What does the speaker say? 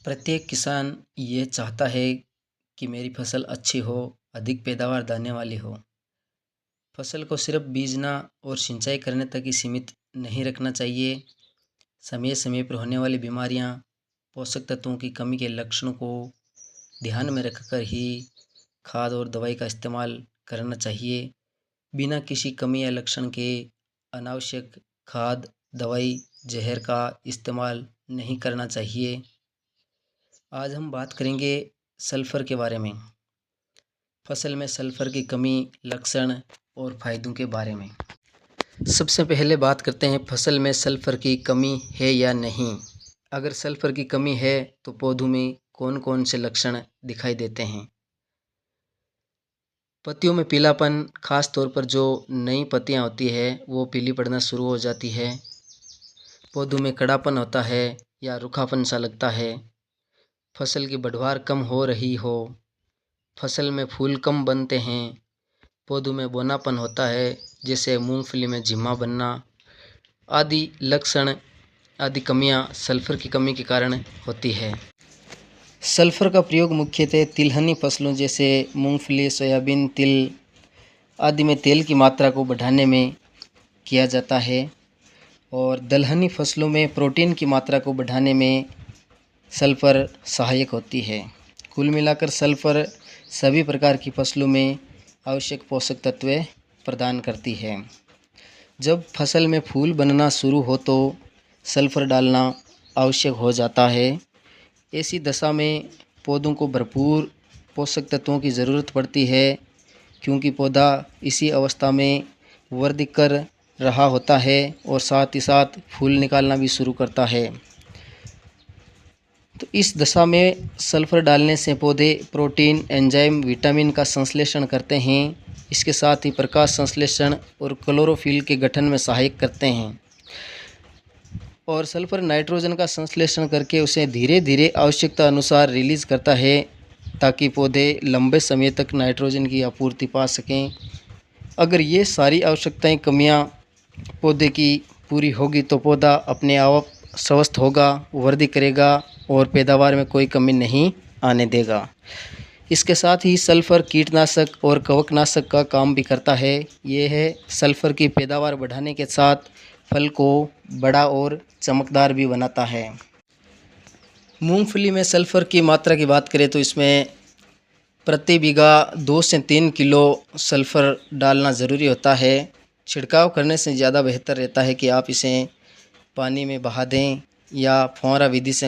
प्रत्येक किसान ये चाहता है कि मेरी फसल अच्छी हो, अधिक पैदावार देने वाली हो। फसल को सिर्फ बीजना और सिंचाई करने तक ही सीमित नहीं रखना चाहिए। समय समय पर होने वाली बीमारियां, पोषक तत्वों की कमी के लक्षणों को ध्यान में रखकर ही खाद और दवाई का इस्तेमाल करना चाहिए। बिना किसी कमी या लक्षण के अनावश्यक खाद, दवाई, जहर का इस्तेमाल नहीं करना चाहिए। आज हम बात करेंगे सल्फ़र के बारे में। फसल में सल्फ़र की कमी, लक्षण और फायदों के बारे में। सबसे पहले बात करते हैं फसल में सल्फ़र की कमी है या नहीं। अगर सल्फ़र की कमी है तो पौधों में कौन कौन से लक्षण दिखाई देते हैं। पत्तियों में पीलापन, खास तौर पर जो नई पत्तियां होती है वो पीली पड़ना शुरू हो जाती है। पौधों में कड़ापन होता है या रूखापन सा लगता है। फसल की बढ़वार कम हो रही हो, फसल में फूल कम बनते हैं, पौधों में बौनापन होता है जैसे मूंगफली में झिम्मा बनना आदि लक्षण आदि कमियां सल्फ़र की कमी के कारण होती है। सल्फ़र का प्रयोग मुख्यतः तिलहनी फसलों जैसे मूंगफली, सोयाबीन, तिल आदि में तेल की मात्रा को बढ़ाने में किया जाता है और दलहनी फसलों में प्रोटीन की मात्रा को बढ़ाने में सल्फ़र सहायक होती है। कुल मिलाकर सल्फ़र सभी प्रकार की फसलों में आवश्यक पोषक तत्व प्रदान करती है। जब फसल में फूल बनना शुरू हो तो सल्फ़र डालना आवश्यक हो जाता है। ऐसी दशा में पौधों को भरपूर पोषक तत्वों की ज़रूरत पड़ती है क्योंकि पौधा इसी अवस्था में वृद्धि कर रहा होता है और साथ ही साथ फूल निकालना भी शुरू करता है। तो इस दशा में सल्फ़र डालने से पौधे प्रोटीन, एंजाइम, विटामिन का संश्लेषण करते हैं। इसके साथ ही प्रकाश संश्लेषण और क्लोरोफिल के गठन में सहायक करते हैं और सल्फ़र नाइट्रोजन का संश्लेषण करके उसे धीरे धीरे आवश्यकता अनुसार रिलीज़ करता है ताकि पौधे लंबे समय तक नाइट्रोजन की आपूर्ति पा सकें। अगर ये सारी आवश्यकताएं, कमियां पौधे की पूरी होगी तो पौधा अपने आप स्वस्थ होगा, वृद्धि करेगा और पैदावार में कोई कमी नहीं आने देगा। इसके साथ ही सल्फ़र कीटनाशक और कवकनाशक का काम भी करता है। ये है सल्फ़र की पैदावार बढ़ाने के साथ फल को बड़ा और चमकदार भी बनाता है। मूंगफली में सल्फ़र की मात्रा की बात करें तो इसमें प्रति बीघा 2 से 3 किलो सल्फ़र डालना ज़रूरी होता है। छिड़काव करने से ज़्यादा बेहतर रहता है कि आप इसे पानी में बहा दें या फुहारा विधि से